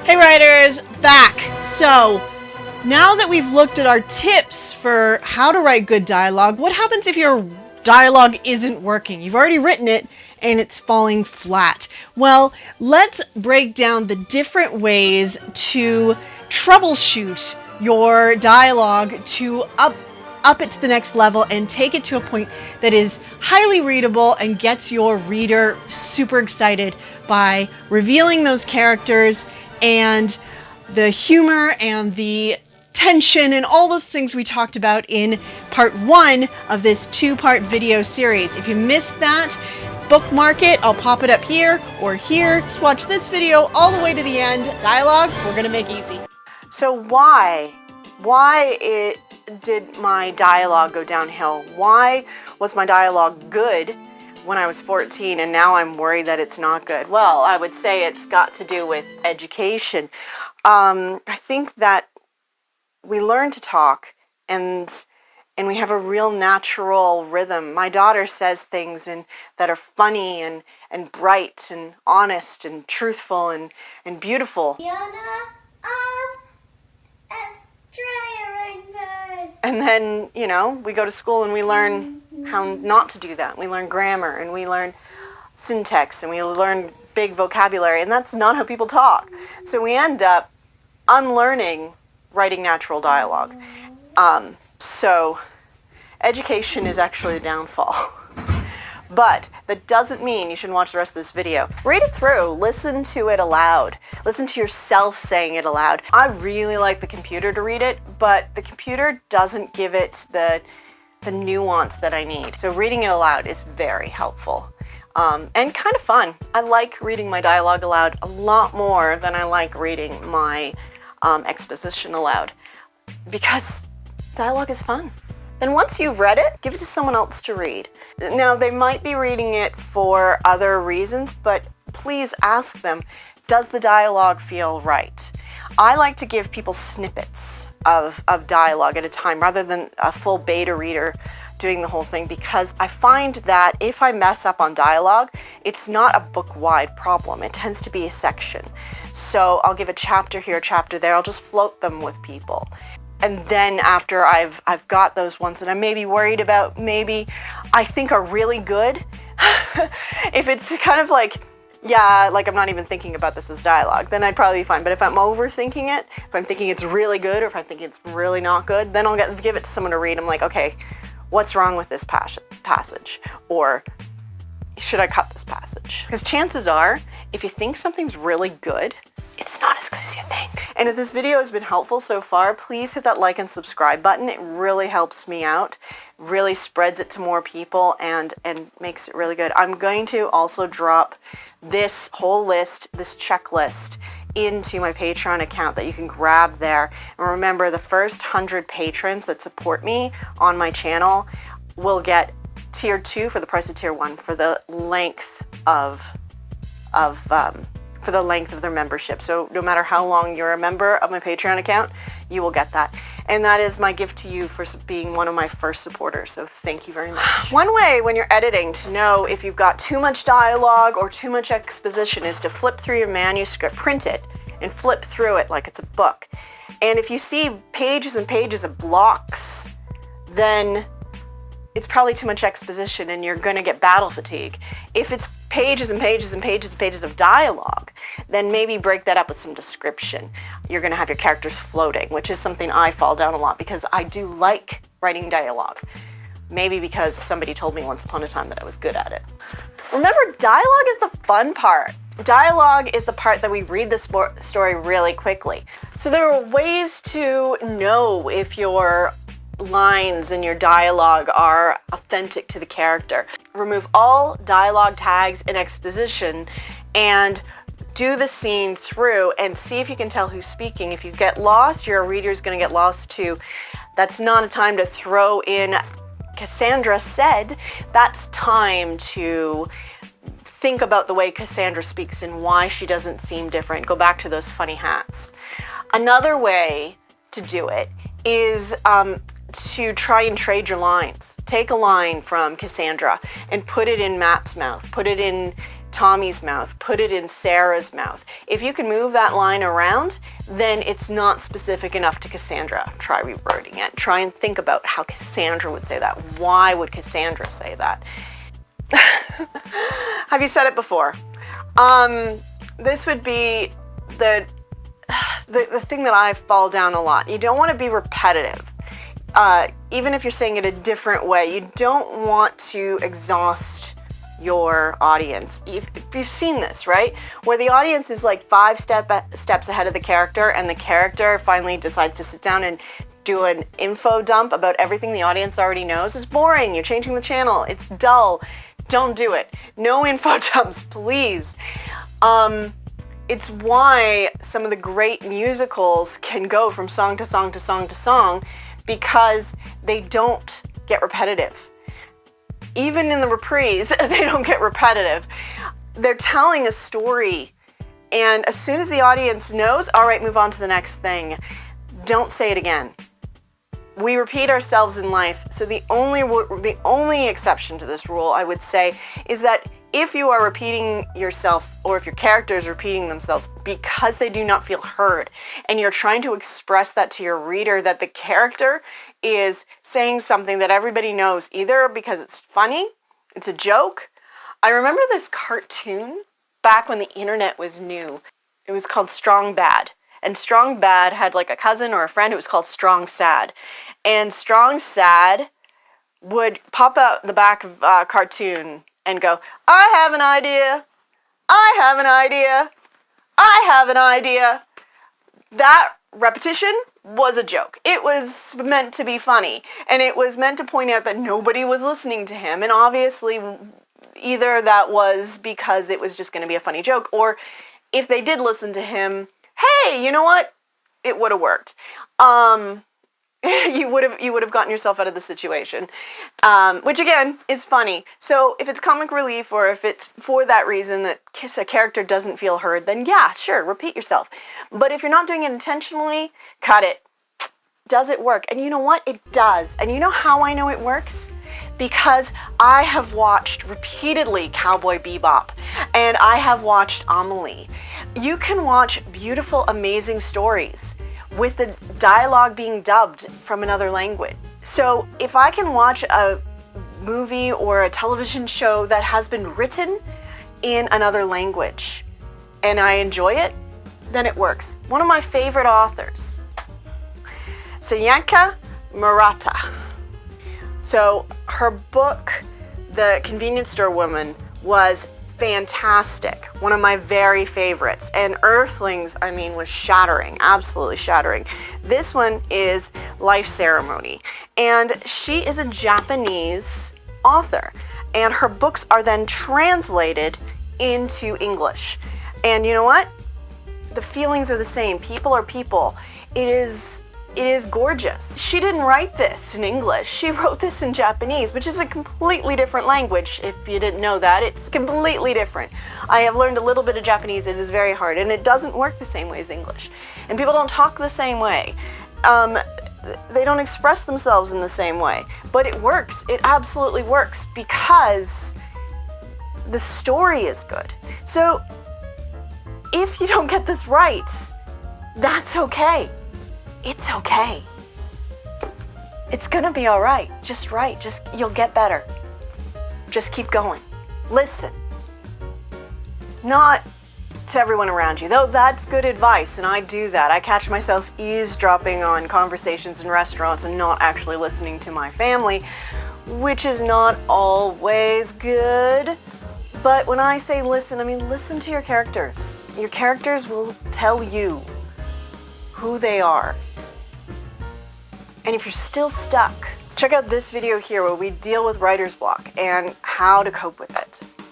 Hey writers, back. So now that we've looked at our tips for how to write good dialogue, what happens if your dialogue isn't working? You've already written it and it's falling flat. Well, let's break down the different ways to troubleshoot your dialogue to up it to the next level and take it to a point that is highly readable and gets your reader super excited by revealing those characters and the humor and the tension and all those things we talked about in part 1 of this 2-part video series. If you missed that, bookmark it. I'll pop it up here or here. Just watch this video all the way to the end. Dialogue, we're gonna make easy. So why did my dialogue go downhill? Why was my dialogue good when I was 14 and now I'm worried that it's not good? Well, I would say it's got to do with education. I think that we learn to talk and we have a real natural rhythm. My daughter says things that are funny and bright and honest and truthful and beautiful. And then, you know, we go to school and we learn how not to do that. We learn grammar and we learn syntax and we learn big vocabulary, and that's not how people talk. So we end up unlearning writing natural dialogue. So education is actually the downfall. But that doesn't mean you shouldn't watch the rest of this video. Read it through, listen to it aloud. Listen to yourself saying it aloud. I really like the computer to read it, but the computer doesn't give it the nuance that I need. So reading it aloud is very helpful. And kind of fun. I like reading my dialogue aloud a lot more than I like reading my exposition aloud, because dialogue is fun. Then once you've read it, give it to someone else to read. Now, they might be reading it for other reasons, but please ask them, does the dialogue feel right? I like to give people snippets of dialogue at a time rather than a full beta reader doing the whole thing, because I find that if I mess up on dialogue, it's not a book-wide problem. It tends to be a section. So I'll give a chapter here, a chapter there. I'll just float them with people. And then after I've got those ones that I'm maybe worried about, maybe I think are really good, if it's kind of like, yeah, like I'm not even thinking about this as dialogue, then I'd probably be fine. But if I'm overthinking it, if I'm thinking it's really good or if I think it's really not good, then I'll give it to someone to read. I'm like, okay, what's wrong with this passage? Or should I cut this passage? Because chances are, if you think something's really good, it's not as good as you think. And if this video has been helpful so far, please hit that like and subscribe button. It really helps me out, really spreads it to more people and makes it really good. I'm going to also drop this whole list, this checklist, into my Patreon account that you can grab there. And remember, the first 100 patrons that support me on my channel will get tier 2 for the price of tier 1 for the length of their membership. So no matter how long you're a member of my Patreon account, you will get that. And that is my gift to you for being one of my first supporters. So thank you very much. One way when you're editing to know if you've got too much dialogue or too much exposition is to flip through your manuscript, print it, and flip through it like it's a book. And if you see pages and pages of blocks, then it's probably too much exposition and you're gonna get battle fatigue. If it's pages and pages and pages and pages of dialogue, then maybe break that up with some description. You're gonna have your characters floating, which is something I fall down a lot because I do like writing dialogue. Maybe because somebody told me once upon a time that I was good at it. Remember, dialogue is the fun part. Dialogue is the part that we read the story really quickly. So there are ways to know if your lines in your dialogue are authentic to the character. Remove all dialogue tags and exposition and do the scene through and see if you can tell who's speaking. If you get lost, your reader's going to get lost too. That's not a time to throw in Cassandra said. That's time to think about the way Cassandra speaks and why she doesn't seem different. Go back to those funny hats. Another way to do it is to try and trade your lines. Take a line from Cassandra and put it in Matt's mouth. Put it in Tommy's mouth, put it in Sarah's mouth. If you can move that line around, then it's not specific enough to Cassandra. Try rewording it. Try and think about how Cassandra would say that. Why would Cassandra say that? Have you said it before? This would be the thing that I fall down a lot. You don't want to be repetitive. Even if you're saying it a different way, you don't want to exhaust your audience. You've seen this, right? Where the audience is like 5 steps ahead of the character, and the character finally decides to sit down and do an info dump about everything the audience already knows. It's boring. You're changing the channel. It's dull. Don't do it. No info dumps, please. It's why some of the great musicals can go from song to song to song to song, because they don't get repetitive. Even in the reprise, they don't get repetitive. They're telling a story, and as soon as the audience knows, all right, move on to the next thing. Don't say it again. We repeat ourselves in life, so the only exception to this rule, I would say, is that if you are repeating yourself, or if your character is repeating themselves because they do not feel heard, and you're trying to express that to your reader, that the character is saying something that everybody knows, either because it's funny, it's a joke. I remember this cartoon back when the internet was new. It was called Strong Bad. And Strong Bad had like a cousin or a friend who was called Strong Sad. And Strong Sad would pop out the back of a cartoon and go, I have an idea, I have an idea, I have an idea. That repetition was a joke. It was meant to be funny, and it was meant to point out that nobody was listening to him, and obviously either that was because it was just going to be a funny joke, or if they did listen to him, hey, you know what? It would have worked. You would have gotten yourself out of the situation, which again is funny. So if it's comic relief, or if it's for that reason that a character doesn't feel heard, then yeah, sure, repeat yourself. But if you're not doing it intentionally, cut it. Does it work? And you know what? It does. And you know how I know it works? Because I have watched repeatedly Cowboy Bebop, and I have watched Amelie. You can watch beautiful, amazing stories with the dialogue being dubbed from another language. So if I can watch a movie or a television show that has been written in another language and I enjoy it, then it works. One of my favorite authors, Sanyanka Maratha. So her book, The Convenience Store Woman, was fantastic. One of my very favorites. And Earthlings, I mean, was shattering, absolutely shattering. This one is Life Ceremony. And she is a Japanese author. And her books are then translated into English. And you know what? The feelings are the same. People are people. It is gorgeous. She didn't write this in English. She wrote this in Japanese, which is a completely different language. If you didn't know that, it's completely different. I have learned a little bit of Japanese. It is very hard, and it doesn't work the same way as English. And people don't talk the same way. They don't express themselves in the same way. But it works. It absolutely works because the story is good. So if you don't get this right, that's okay. It's okay. It's gonna be all right. Just you'll get better. Just keep going. Listen. Not to everyone around you, though that's good advice, and I do that. I catch myself eavesdropping on conversations in restaurants and not actually listening to my family, which is not always good. But when I say listen, I mean listen to your characters. Your characters will tell you who they are. And if you're still stuck, check out this video here where we deal with writer's block and how to cope with it.